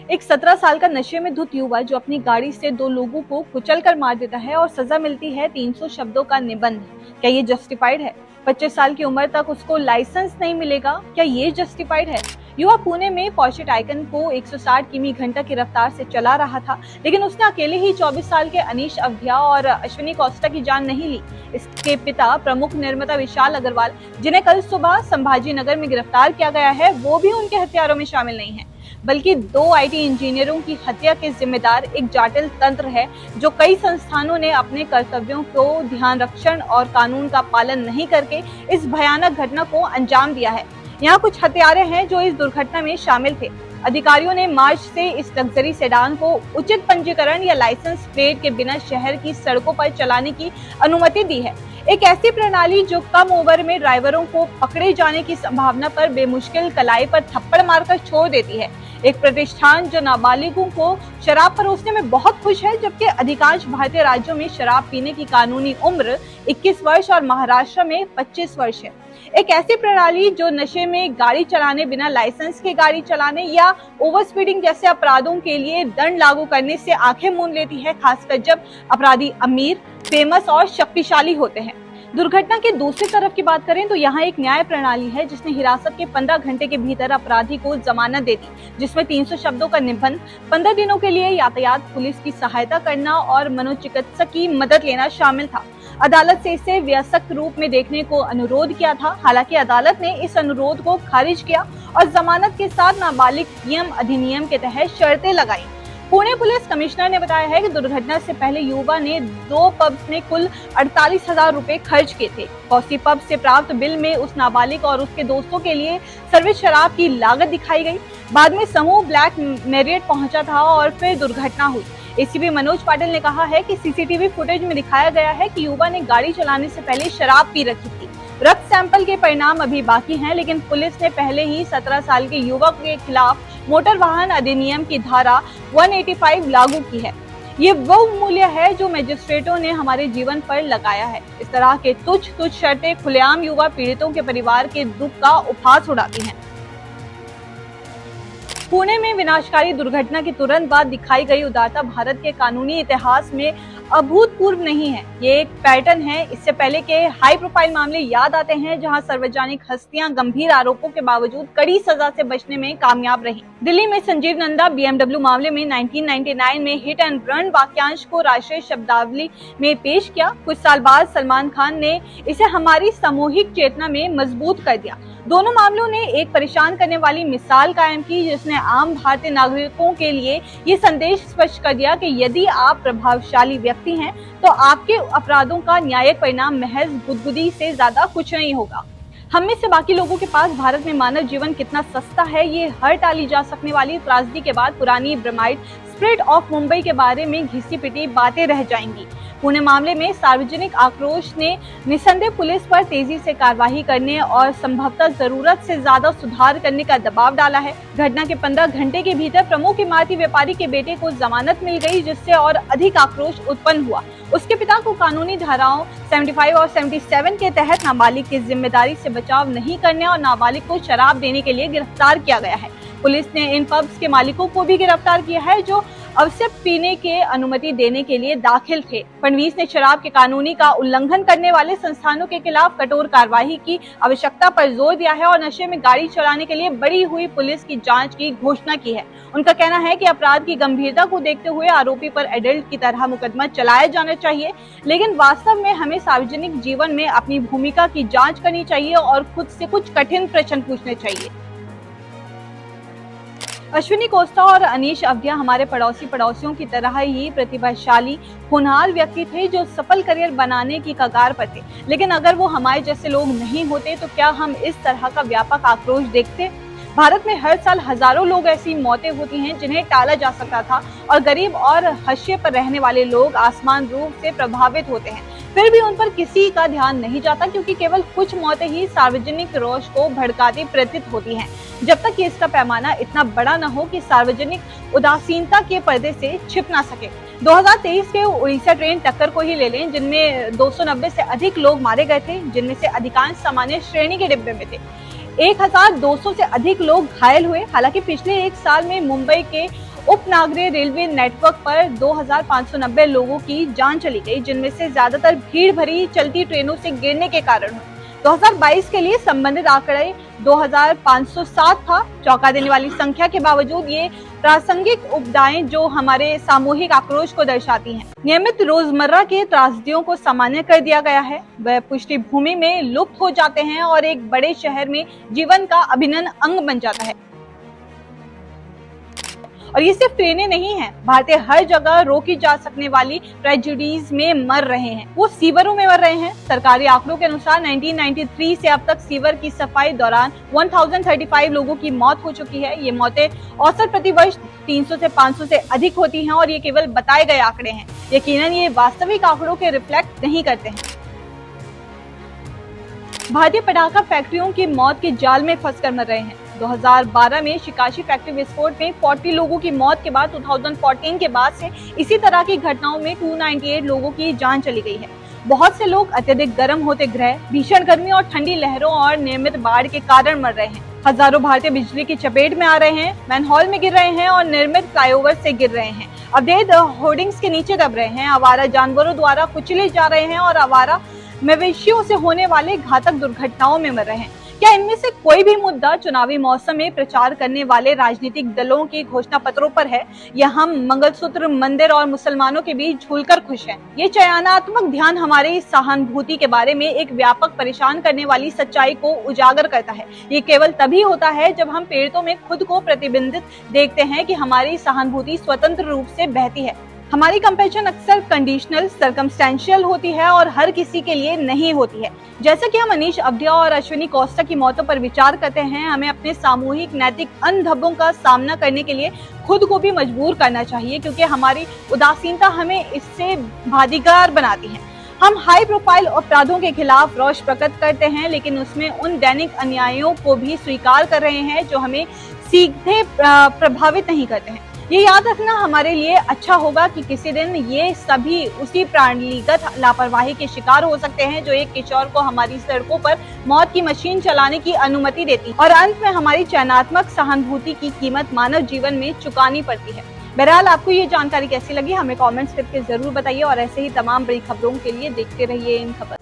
एक 17 साल का नशे में धुत युवा जो अपनी गाड़ी से 2 लोगों को कुचलकर मार देता है और सजा मिलती है 300 शब्दों का निबंध। क्या ये जस्टिफाइड है? 25 साल की उम्र तक उसको लाइसेंस नहीं मिलेगा, क्या ये जस्टिफाइड है? युवा पुणे में पोर्शे टाइकन को 160 किमी घंटा की रफ्तार से चला रहा था, लेकिन उसने अकेले ही 24 साल के अनीश अवधिया और अश्विनी कोस्टा की जान नहीं ली। इसके पिता प्रमुख निर्माता विशाल अग्रवाल, जिन्हें कल सुबह संभाजी नगर में गिरफ्तार किया गया है, वो भी उनके हत्यारों में शामिल नहीं है, बल्कि 2 आईटी इंजीनियरों की हत्या के जिम्मेदार एक जाटिल तंत्र है जो कई संस्थानों ने अपने कर्तव्यों को ध्यान रक्षण और कानून का पालन नहीं करके इस भयानक घटना को अंजाम दिया है। यहाँ कुछ हत्यारे हैं जो इस दुर्घटना में शामिल थे। अधिकारियों ने मार्च से इस लग्जरी सेडान को उचित पंजीकरण या लाइसेंस प्लेट के बिना शहर की सड़कों पर चलाने की अनुमति दी है। एक ऐसी प्रणाली जो कम ओवर में ड्राइवरों को पकड़े जाने की संभावना पर बेमुश्किल कलाई पर थप्पड़ मारकर छोड़ देती है। एक प्रतिष्ठान जो नाबालिगों को शराब परोसने में बहुत खुश है, जबकि अधिकांश भारतीय राज्यों में शराब पीने की कानूनी उम्र 21 वर्ष और महाराष्ट्र में 25 वर्ष है। एक ऐसी प्रणाली जो नशे में गाड़ी चलाने, बिना लाइसेंस के गाड़ी चलाने या ओवर स्पीडिंग जैसे अपराधों के लिए दंड लागू करने से आंखें मूंद लेती है, खासकर जब अपराधी अमीर, फेमस और शक्तिशाली होते हैं। दुर्घटना के दूसरी तरफ की बात करें तो यहाँ एक न्याय प्रणाली है जिसने हिरासत के 15 घंटे के भीतर अपराधी को जमानत दे दी, जिसमें 300 शब्दों का निबंध, 15 दिनों के लिए यातायात पुलिस की सहायता करना और मनोचिकित्सक की मदद लेना शामिल था। अदालत से इसे वयस्क रूप में देखने को अनुरोध किया था, हालांकि अदालत ने इस अनुरोध को खारिज किया और जमानत के साथ नाबालिग नियम अधिनियम के तहत शर्तें लगाई। पुणे पुलिस कमिश्नर ने बताया है कि दुर्घटना से पहले युवा ने 2 पब्स में कुल 48,000 रुपए खर्च किए थे। कौसी पब से प्राप्त बिल में उस नाबालिग और उसके दोस्तों के लिए सर्विस शराब की लागत दिखाई गई। बाद में समूह ब्लैक मैरियट पहुंचा था और फिर दुर्घटना हुई। एसीपी मनोज पाटिल ने कहा है कि सीसीटीवी फुटेज में दिखाया गया है कि युवा ने गाड़ी चलाने से पहले शराब पी रखी थी। रक्त सैंपल के परिणाम अभी बाकी हैं, लेकिन पुलिस ने पहले ही 17 साल के युवक के खिलाफ मोटर वाहन अधिनियम की धारा 185 लागू की है। ये वो मूल्य है जो मजिस्ट्रेटों ने हमारे जीवन पर लगाया है। इस तरह के तुच्छ शर्तें खुलेआम युवा पीड़ितों के परिवार के दुख का उपहास उड़ाती हैं। पुणे में विनाशकारी दुर्घटना के तुरंत बाद दिखाई गई उदारता भारत के कानूनी इतिहास में अभूतपूर्व नहीं है, ये एक पैटर्न है। इससे पहले के हाई प्रोफाइल मामले याद आते हैं जहां सार्वजनिक हस्तियां गंभीर आरोपों के बावजूद कड़ी सजा से बचने में कामयाब रही। दिल्ली में संजीव नंदा BMW मामले में 1999 में हिट एंड रन वाक्यांश को राष्ट्रीय शब्दावली में पेश किया। कुछ साल बाद सलमान खान ने इसे हमारी सामूहिक चेतना में मजबूत कर दिया। दोनों मामलों ने एक परेशान करने वाली मिसाल कायम की, जिसने आम भारतीय नागरिकों के लिए ये संदेश स्पष्ट कर दिया कि यदि आप प्रभावशाली व्यक्ति हैं तो आपके अपराधों का न्यायिक परिणाम महज गुदगुदी से ज्यादा कुछ नहीं होगा। हम में से बाकी लोगों के पास भारत में मानव जीवन कितना सस्ता है, ये हर टाली जा सकने वाली त्रासदी के बाद पुरानी ब्रह्माइट स्प्रिट ऑफ मुंबई के बारे में घिसी पिटी बातें रह जाएंगी। पुणे मामले में सार्वजनिक आक्रोश ने निस्संदेह पुलिस पर तेजी से कार्रवाई करने और संभवतः जरूरत से ज्यादा सुधार करने का दबाव डाला है। घटना के 15 घंटे के भीतर प्रमुख इमारती व्यापारी के बेटे को जमानत मिल गई, जिससे और अधिक आक्रोश उत्पन्न हुआ। उसके पिता को कानूनी धाराओं 75 और 77 के तहत नाबालिग की जिम्मेदारी से बचाव नहीं करने और नाबालिग को शराब देने के लिए गिरफ्तार किया गया है। पुलिस ने इन पब्स के मालिकों को भी गिरफ्तार किया है जो अवश्य पीने के अनुमति देने के लिए दाखिल थे। फडणवीस ने शराब के कानूनी का उल्लंघन करने वाले संस्थानों के खिलाफ कठोर कार्रवाई की आवश्यकता पर जोर दिया है और नशे में गाड़ी चलाने के लिए बढ़ी हुई पुलिस की जांच की घोषणा की है। उनका कहना है कि अपराध की गंभीरता को देखते हुए आरोपी पर एडल्ट की तरह मुकदमा चलाया जाना चाहिए, लेकिन वास्तव में हमें सार्वजनिक जीवन में अपनी भूमिका की जाँच करनी चाहिए और खुद से कुछ कठिन प्रश्न पूछने चाहिए। अश्विनी कोस्टा और अनीश अवधिया हमारे पड़ोसियों की तरह ही प्रतिभाशाली, होनहार व्यक्ति थे जो सफल करियर बनाने की कगार पर थे। लेकिन अगर वो हमारे जैसे लोग नहीं होते तो क्या हम इस तरह का व्यापक आक्रोश देखते? भारत में हर साल हजारों लोग ऐसी मौतें होती हैं जिन्हें टाला जा सकता था और गरीब और हाशिए पर रहने वाले लोग आसमान रूप से प्रभावित होते हैं। फिर भी उन पर किसी का ध्यान नहीं जाता, क्योंकि केवल कुछ मौतें ही सार्वजनिक रोष को भड़काती प्रतीत होती हैं, जब तक कि इसका पैमाना इतना बड़ा न हो कि सार्वजनिक उदासीनता के पर्दे से छिप ना सके। 2023 के उड़ीसा ट्रेन टक्कर को ही ले लें, जिनमें 290 से अधिक लोग मारे गए थे, जिनमें से अधिकांश सामान्य श्रेणी के डिब्बे में थे। 1200 से अधिक लोग घायल हुए। हालांकि पिछले एक साल में मुंबई के उपनगरीय रेलवे नेटवर्क पर 2590 लोगों की जान चली गई, जिनमें से ज्यादातर भीड़ भरी चलती ट्रेनों से गिरने के कारण हुए। 2022 के लिए संबंधित आंकड़े 2507 था। चौंका देने वाली संख्या के बावजूद ये प्रासंगिक उपदाएं जो हमारे सामूहिक आक्रोश को दर्शाती हैं। नियमित रोजमर्रा के त्रासदियों को सामान्य कर दिया गया है, वह पृष्ठभूमि में लुप्त हो जाते हैं और एक बड़े शहर में जीवन का अभिन्न अंग बन जाता है। और ये सिर्फ ट्रेनें नहीं हैं, भारतीय हर जगह रोकी जा सकने वाली ट्रेजेडीज में मर रहे हैं। वो सीवरों में मर रहे हैं। सरकारी आंकड़ों के अनुसार 1993 से अब तक सीवर की सफाई दौरान 1035 लोगों की मौत हो चुकी है। ये मौतें औसत प्रति वर्ष 300 से 500 से अधिक होती हैं और ये केवल बताए गए आंकड़े हैं। यकीनन ये वास्तविक आंकड़ों के रिफ्लेक्ट नहीं करते हैं। भारतीय पटाखा फैक्ट्रियों की मौत के जाल में फंसकर मर रहे हैं। 2012 में शिकाशी फैक्ट्री विस्फोट में 40 लोगों की मौत के बाद 2014 के बाद से इसी तरह की घटनाओं में 298 लोगों की जान चली गई है। बहुत से लोग अत्यधिक गर्म होते ग्रह, भीषण गर्मी और ठंडी लहरों और नियमित बाढ़ के कारण मर रहे हैं। हजारों भारतीय बिजली की चपेट में आ रहे हैं, मैनहोल में गिर रहे हैं और निर्मित फ्लाईओवर से गिर रहे हैं, अवैध होर्डिंग्स के नीचे दब रहे हैं, आवारा जानवरों द्वारा कुचले जा रहे हैं और आवारा मवेशियों से होने वाले घातक दुर्घटनाओं में मर रहे हैं। क्या इनमें से कोई भी मुद्दा चुनावी मौसम में प्रचार करने वाले राजनीतिक दलों के घोषणा पत्रों पर है, या हम मंगलसूत्र, मंदिर और मुसलमानों के बीच झूलकर खुश हैं? ये चयनात्मक ध्यान हमारी सहानुभूति के बारे में एक व्यापक परेशान करने वाली सच्चाई को उजागर करता है। ये केवल तभी होता है जब हम पीड़ितों में खुद को प्रतिबिंबित देखते हैं कि हमारी सहानुभूति स्वतंत्र रूप से बहती है। हमारी कंपैशन अक्सर कंडीशनल, सर्कमस्टेंशियल होती है और हर किसी के लिए नहीं होती है। जैसा कि हम अनीश अवधिया और अश्विनी कोस्टा की मौतों पर विचार करते हैं, हमें अपने सामूहिक नैतिक अनधब्बों का सामना करने के लिए खुद को भी मजबूर करना चाहिए, क्योंकि हमारी उदासीनता हमें इससे बाजीगर बनाती है। हम हाई प्रोफाइल अपराधों के खिलाफ रोष प्रकट करते हैं, लेकिन उसमें उन दैनिक अन्यायों को भी स्वीकार कर रहे हैं जो हमें सीधे प्रभावित नहीं करते हैं। ये याद रखना हमारे लिए अच्छा होगा कि किसी दिन ये सभी उसी प्राणीगत लापरवाही के शिकार हो सकते हैं जो एक किशोर को हमारी सड़कों पर मौत की मशीन चलाने की अनुमति देती है, और अंत में हमारी चयनात्मक सहानुभूति की कीमत मानव जीवन में चुकानी पड़ती है। बहरहाल, आपको ये जानकारी कैसी लगी हमें कमेंट्स करके जरूर बताइए और ऐसे ही तमाम बड़ी खबरों के लिए देखते रहिए इन खबर।